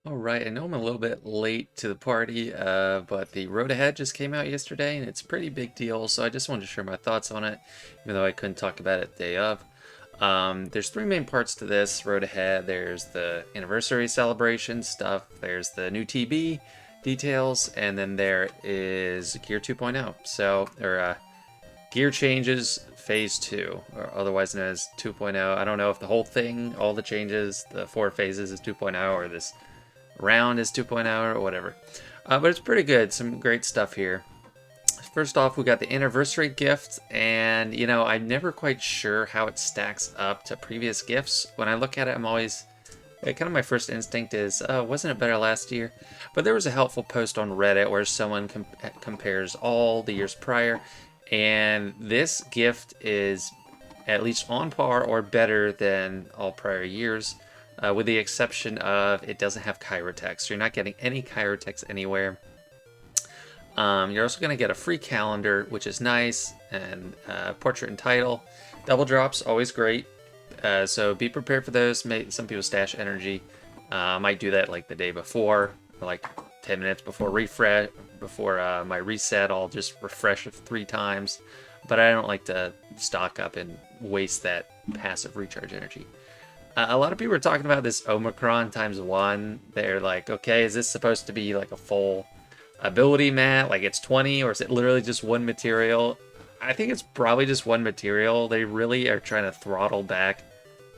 All right, I know I'm a little bit late to the party, but the Road Ahead just came out yesterday, and it's a pretty big deal, so I just wanted to share my thoughts on it, even though I couldn't talk about it the day of. There's three main parts to this Road Ahead. There's the anniversary celebration stuff, there's the new TB details, and then there is Gear 2.0. Gear changes phase 2, or otherwise known as 2.0. I don't know if the whole thing, all the changes, the four phases is 2.0, or this round is 2.0 or whatever. But it's pretty good. Some great stuff here. First off, we got the anniversary gift, and I'm never quite sure how it stacks up to previous gifts. When I look at it, I'm always kind of my first instinct is, wasn't it better last year? But there was a helpful post on Reddit where someone compares all the years prior, and this gift is at least on par or better than all prior years. With the exception of it doesn't have chirotext. So you're not getting any chirotext anywhere. You're also going to get a free calendar, which is nice, and portrait and title. Double drops, always great. So be prepared for those. Some people stash energy. Might do that like the day before, or like 10 minutes before my reset. I'll just refresh it 3 times. But I don't like to stock up and waste that passive recharge energy. A lot of people are talking about this Omicron ×1. They're like, okay, is this supposed to be like a full ability mat? Like it's 20, or is it literally just one material? I think it's probably just one material. They really are trying to throttle back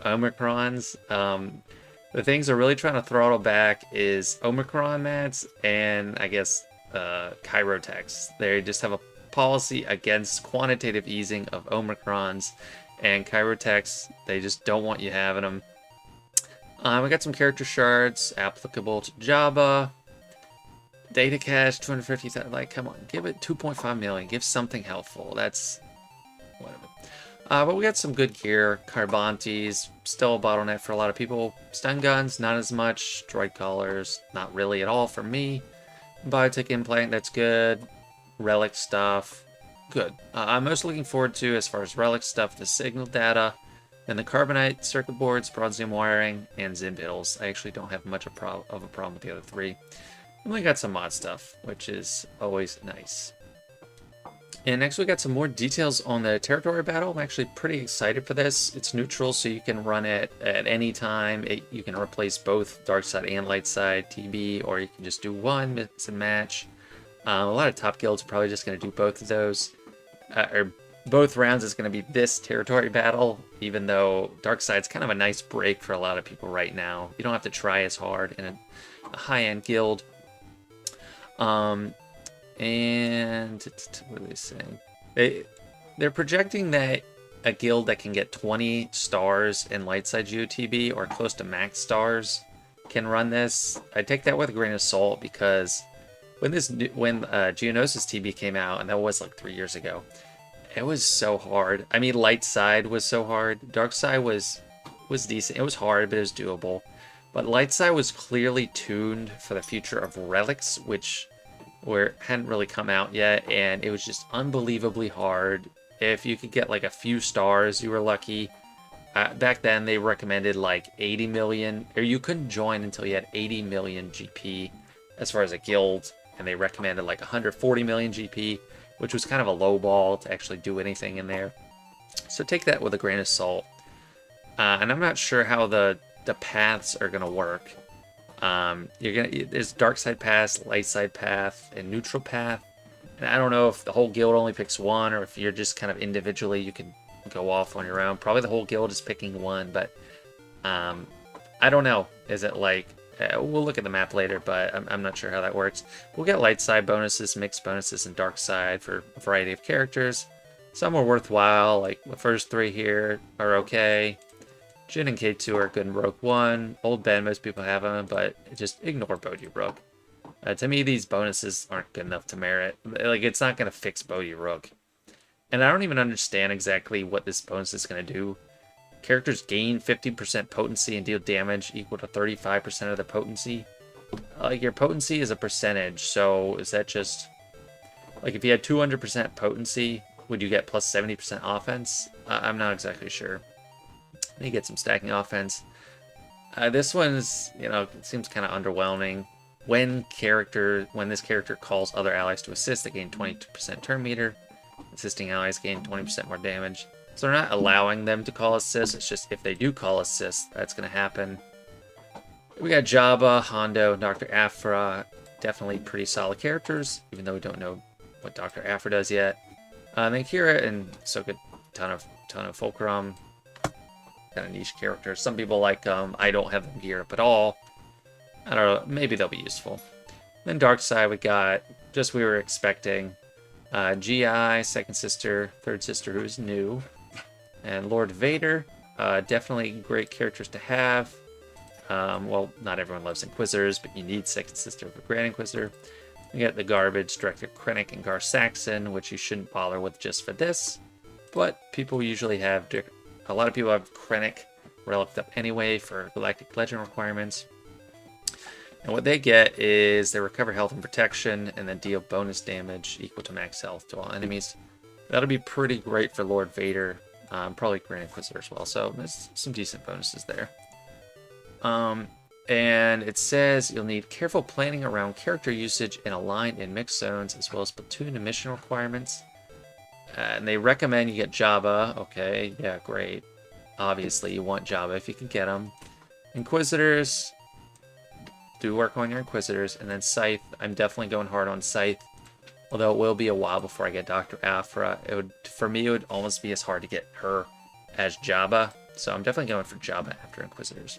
Omicrons. The things they're really trying to throttle back is Omicron mats and I guess chirotext. They just have a policy against quantitative easing of Omicrons and chirotext. They just don't want you having them. We got some character shards applicable to Java. Data cache, 250,000. Like, come on, give it 2.5 million. Give something helpful. That's whatever. But we got some good gear. Carbantes, still a bottleneck for a lot of people. Stun guns, not as much. Droid collars, not really at all for me. Biotech implant, that's good. Relic stuff, good. I'm most looking forward to, as far as relic stuff, the signal data, and the carbonite circuit boards, broadzium wiring, and Zimbills. I actually don't have much of a problem with the other 3. And we got some mod stuff, which is always nice. And next we got some more details on the territory battle. I'm actually pretty excited for this. It's neutral, so you can run it at any time. You can replace both dark side and light side TB, or you can just do one, mix and match. A lot of top guilds are probably just going to do both of those. Or both rounds is going to be this territory battle, even though dark side's kind of a nice break for a lot of people right now. You don't have to try as hard in a high-end guild. And what are they saying? They're projecting that a guild that can get 20 stars in light side GOTB or close to max stars can run this. I take that with a grain of salt because when Geonosis TB came out, and that was like 3 years ago, it was so hard. I mean, light side was so hard. Dark side was decent. It was hard, but it was doable. But light side was clearly tuned for the future of relics, which hadn't really come out yet, and it was just unbelievably hard. If you could get like a few stars, you were lucky. Back then, they recommended like 80 million, or you couldn't join until you had 80 million GP as far as a guild, and they recommended like 140 million GP, which was kind of a low ball to actually do anything in there. So take that with a grain of salt. And I'm not sure how the paths are gonna work. There's dark side path, light side path, and neutral path. And I don't know if the whole guild only picks one, or if you're just kind of individually, you can go off on your own. Probably the whole guild is picking one, but I don't know. Is it like, we'll look at the map later, but I'm not sure how that works. We'll get light side bonuses, mixed bonuses, and dark side for a variety of characters. Some are worthwhile, like the first 3 here are okay. Jin and K2 are good in Rogue One. Old Ben, most people have them, but just ignore Bodhi Rook. To me, these bonuses aren't good enough to merit. Like, it's not going to fix Bodhi Rook. And I don't even understand exactly what this bonus is going to do. Characters gain 15% potency and deal damage equal to 35% of the potency. Like, your potency is a percentage, so is that just... Like, if you had 200% potency, would you get plus 70% offense? I'm not exactly sure. You get some stacking offense. This one's, it seems kind of underwhelming. When this character calls other allies to assist, they gain 20% turn meter. Assisting allies gain 20% more damage. So they're not allowing them to call assist. It's just if they do call assist, that's going to happen. We got Jabba, Hondo, and Dr. Aphra. Definitely pretty solid characters, even though we don't know what Dr. Aphra does yet. Then Kira and Soka, ton of Fulcrum. Kind of niche characters. Some people like I don't have them geared up at all. I don't know, maybe they'll be useful. Then Dark Side, we got just we were expecting GI, second sister, third sister who's new, and Lord Vader. Definitely great characters to have. Well, not everyone loves Inquisitors, but you need second sister of a Grand Inquisitor. We got the garbage Director Krennic and Gar Saxon, which you shouldn't bother with just for this. But people usually have, a lot of people have Krennic relicked up anyway for Galactic Legend requirements. And what they get is they recover health and protection, and then deal bonus damage equal to max health to all enemies. That'll be pretty great for Lord Vader, probably Grand Inquisitor as well, so there's some decent bonuses there. And it says you'll need careful planning around character usage in aligned and mixed zones, as well as platoon and mission requirements. And they recommend you get Jabba. Okay, yeah, great. Obviously, you want Jabba if you can get them. Inquisitors, do work on your Inquisitors. And then Scythe, I'm definitely going hard on Scythe. Although it will be a while before I get Dr. Aphra. For me, it would almost be as hard to get her as Jabba. So I'm definitely going for Jabba after Inquisitors.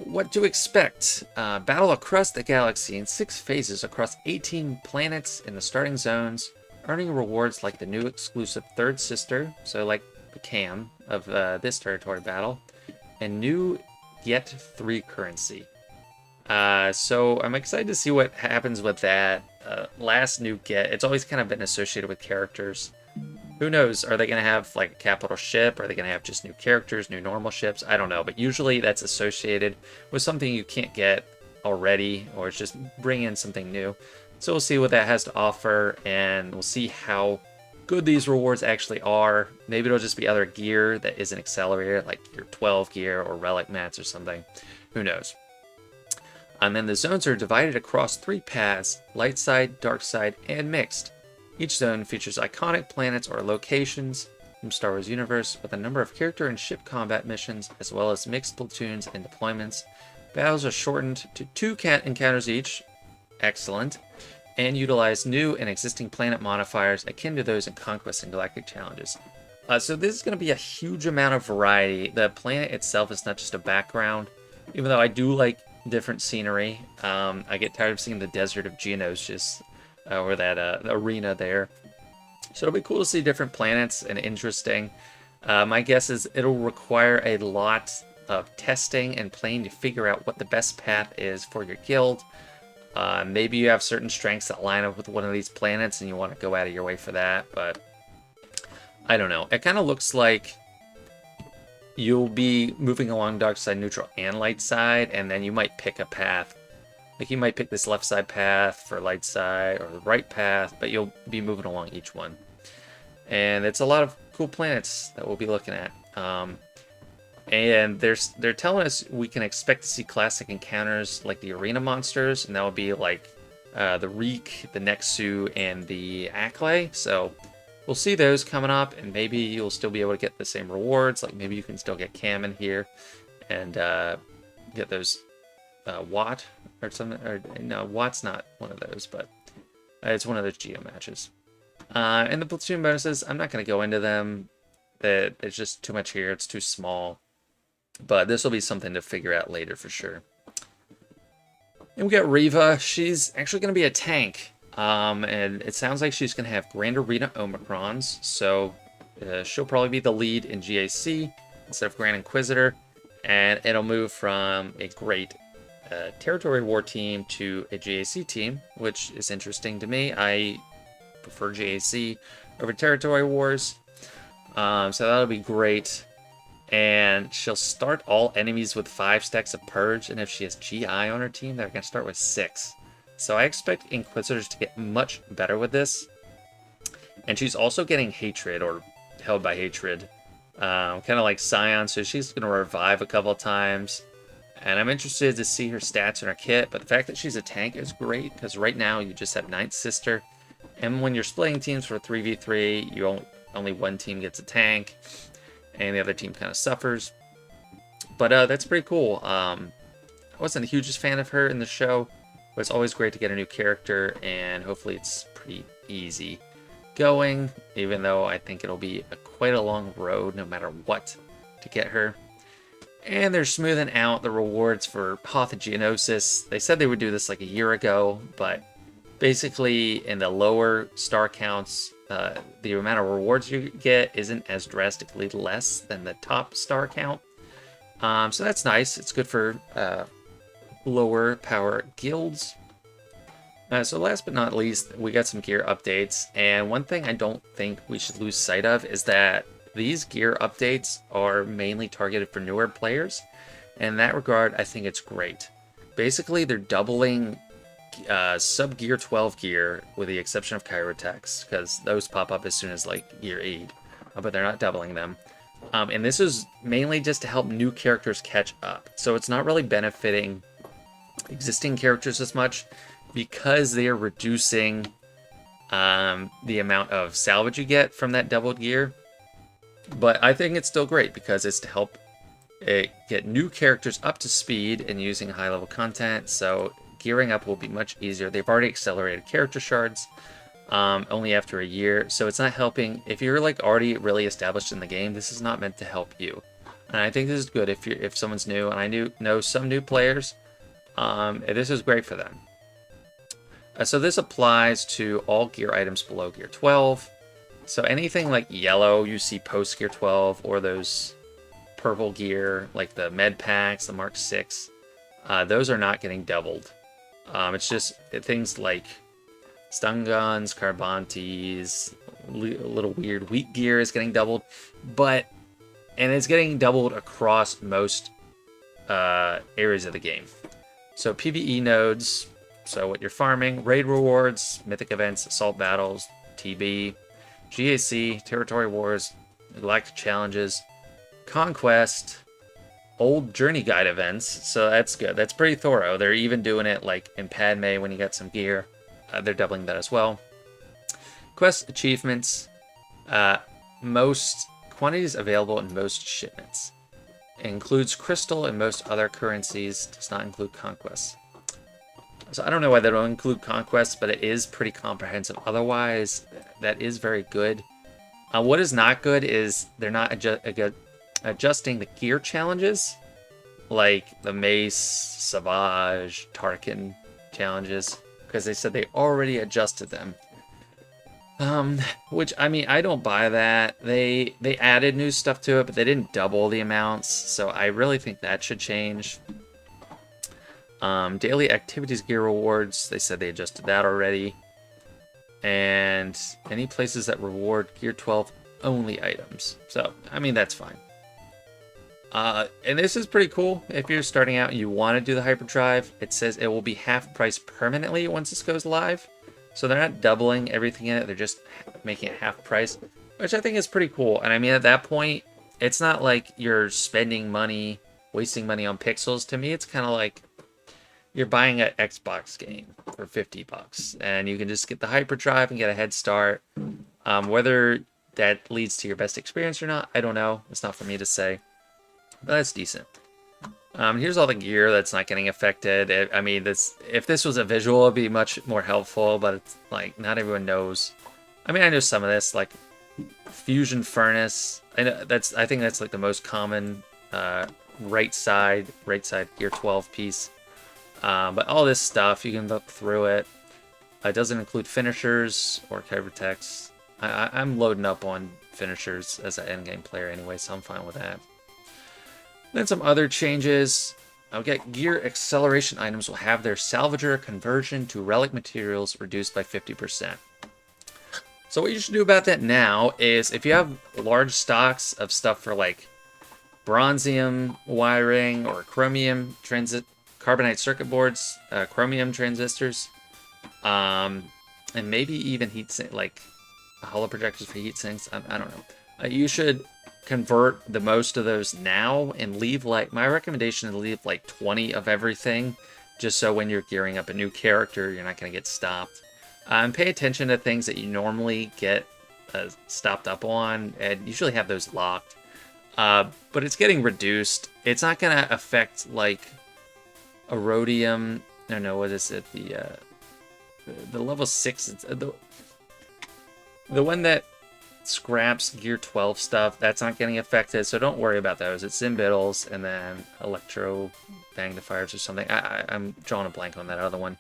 What to expect? Battle across the galaxy in 6 phases across 18 planets in the starting zones, earning rewards like the new exclusive Third Sister, so like the cam of this territory battle, and new Yet 3 currency. So I'm excited to see what happens with that. Last new Get, it's always kind of been associated with characters. Who knows? Are they going to have like a capital ship? Are they going to have just new characters, new normal ships? I don't know. But usually that's associated with something you can't get already, or it's just bring in something new. So we'll see what that has to offer, and we'll see how good these rewards actually are. Maybe it'll just be other gear that isn't accelerated, like your 12 gear or relic mats or something. Who knows? And then the zones are divided across 3 paths: light side, dark side, and mixed. Each zone features iconic planets or locations from Star Wars universe with a number of character and ship combat missions, as well as mixed platoons and deployments. Battles are shortened to 2 encounters each, excellent, and utilize new and existing planet modifiers akin to those in Conquest and Galactic Challenges. So this is going to be a huge amount of variety. The planet itself is not just a background, even though I do like different scenery. I get tired of seeing the desert of Geonosis, or that arena there. So it'll be cool to see different planets and interesting. My guess is it'll require a lot of testing and playing to figure out what the best path is for your guild. Maybe you have certain strengths that line up with one of these planets and you want to go out of your way for that, but I don't know. It kind of looks like you'll be moving along dark side, neutral, and light side, and then you might pick a path. Like you might pick this left side path for light side or the right path, but you'll be moving along each one. And it's a lot of cool planets that we'll be looking at. And they're telling us we can expect to see classic encounters like the arena monsters, and that will be like the Reek, the Nexu, and the Acklay. So we'll see those coming up, and maybe you'll still be able to get the same rewards. Like maybe you can still get Cam in here and get those Watt or something. Or no, Watt's not one of those, but it's one of those Geo matches. And the platoon bonuses, I'm not going to go into them. It's just too much here. It's too small. But this will be something to figure out later for sure. And we got Reva. She's actually going to be a tank. And it sounds like she's going to have Grand Arena Omicrons. So she'll probably be the lead in GAC instead of Grand Inquisitor. And it'll move from a great Territory War team to a GAC team, which is interesting to me. I prefer GAC over Territory Wars. So that'll be great. And she'll start all enemies with 5 stacks of Purge, and if she has GI on her team, they're going to start with 6. So I expect Inquisitors to get much better with this. And she's also getting Hatred, or Held by Hatred, kind of like Scion, so she's going to revive a couple times. And I'm interested to see her stats in her kit, but the fact that she's a tank is great, because right now you just have Ninth Sister, and when you're splitting teams for 3v3, only one team gets a tank, and the other team kind of suffers. But that's pretty cool. I wasn't the hugest fan of her in the show, but it's always great to get a new character, and hopefully it's pretty easy going, even though I think it'll be quite a long road no matter what to get her. And they're smoothing out the rewards for Hoth and Geonosis. They said they would do this like a year ago, but basically in the lower star counts, the amount of rewards you get isn't as drastically less than the top star count. So that's nice. It's good for lower power guilds. So last but not least, we got some gear updates. And one thing I don't think we should lose sight of is that these gear updates are mainly targeted for newer players. In that regard, I think it's great. Basically, they're doubling sub-gear 12 gear, with the exception of Chirotex, because those pop up as soon as like gear 8, but they're not doubling them. And this is mainly just to help new characters catch up. So it's not really benefiting existing characters as much, because they are reducing the amount of salvage you get from that doubled gear. But I think it's still great, because it's to help get new characters up to speed and using high-level content, so gearing up will be much easier. They've already accelerated character shards only after a year, so it's not helping. If you're like already really established in the game, this is not meant to help you. And I think this is good if someone's new, and I know some new players. This is great for them. So this applies to all gear items below gear 12. So anything like yellow you see post gear 12, or those purple gear like the med packs, the Mark 6, those are not getting doubled. It's just things like stun guns, carbantes, little weird weak gear is getting doubled, and it's getting doubled across most areas of the game. So PvE nodes, so what you're farming, raid rewards, mythic events, assault battles, TB, GAC, territory wars, galactic challenges, conquest, old journey guide events. So that's good. That's pretty thorough. They're even doing it like in Padme when you get some gear. They're doubling that as well. Quest achievements, most quantities available in most shipments. It includes crystal and most other currencies. Does not include conquests. So I don't know why they don't include conquests, but it is pretty comprehensive. Otherwise, that is very good. What is not good is they're not adjusting the gear challenges, like the Mace, Savage, Tarkin challenges, because they said they already adjusted them. Which, I mean, I don't buy that. They added new stuff to it, but they didn't double the amounts, so I really think that should change. Daily activities gear rewards, they said they adjusted that already. And any places that reward gear 12 only items. So, I mean, that's fine. And this is pretty cool. If you're starting out and you want to do the hyperdrive, it says it will be half price permanently once this goes live. So they're not doubling everything in it, they're just making it half price, which I think is pretty cool. And I mean, at that point, it's not like you're spending money, wasting money on pixels. To me, it's kind of like you're buying an Xbox game for $50, and you can just get the hyperdrive and get a head start. Whether that leads to your best experience or not, I don't know. It's not for me to say, but that's decent. Here's all the gear that's not getting affected. If this was a visual, it'd be much more helpful, but it's like not everyone knows. I mean, I know some of this, like Fusion Furnace. I think that's like the most common right side gear 12 piece. But all this stuff, you can look through it. It doesn't include finishers or Kybertex. I'm loading up on finishers as an endgame player anyway, so I'm fine with that. Then some other changes. I'll get gear acceleration items will have their salvager conversion to relic materials reduced by 50%. So what you should do about that now is, if you have large stocks of stuff for like bronzium wiring or chromium carbonite circuit boards, chromium transistors, and maybe even heat sink, like holo projectors for heat sinks. I don't know. You should convert the most of those now and leave like, my recommendation is to leave like 20 of everything, just so when you're gearing up a new character, you're not going to get stopped. Pay attention to things that you normally get stopped up on, and usually have those locked. But it's getting reduced. It's not going to affect like Erodium. No, what is it? The level 6. The one that scraps Gear 12 stuff, that's not getting affected, so don't worry about those. It's Zimbittles and then Electro Magnifiers or something. I'm drawing a blank on that other one.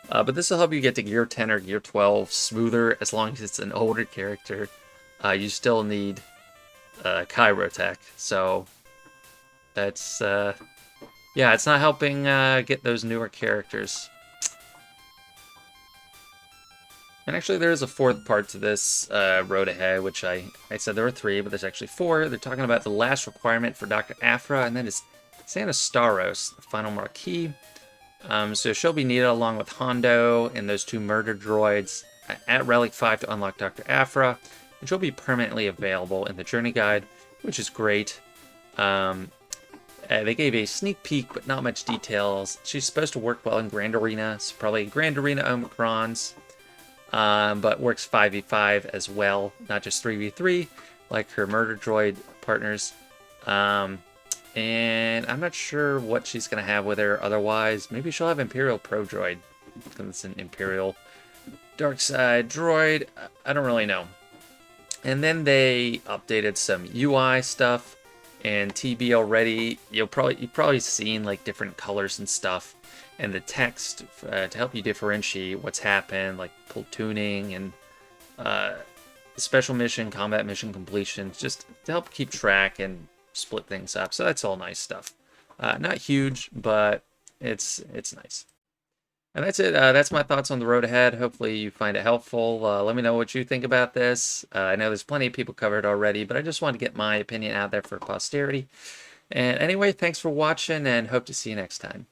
But this will help you get to Gear 10 or Gear 12 smoother, as long as it's an older character. You still need Chirotech, so that's yeah, it's not helping get those newer characters. And actually, there is a fourth part to this road ahead, which I said there were 3, but there's actually 4. They're talking about the last requirement for Dr. Aphra, and that is Santa Staros, the final marquee. So she'll be needed along with Hondo and those 2 murder droids at Relic 5 to unlock Dr. Aphra, and she'll be permanently available in the Journey Guide, which is great. They gave a sneak peek, but not much details. She's supposed to work well in Grand Arena, so probably Grand Arena Omicrons. But works 5v5 as well, not just 3v3, like her murder droid partners. And I'm not sure what she's going to have with her otherwise. Maybe she'll have Imperial Pro Droid, because it's an Imperial Dark Side droid. I don't really know. And then they updated some UI stuff and TB already. You've probably seen like different colors and stuff, and the text to help you differentiate what's happened, like platooning and special mission, combat mission completions, just to help keep track and split things up. So that's all nice stuff. Not huge, but it's nice. And that's it. That's my thoughts on the road ahead. Hopefully you find it helpful. Let me know what you think about this. I know there's plenty of people covered already, but I just want to get my opinion out there for posterity. And anyway, thanks for watching, and hope to see you next time.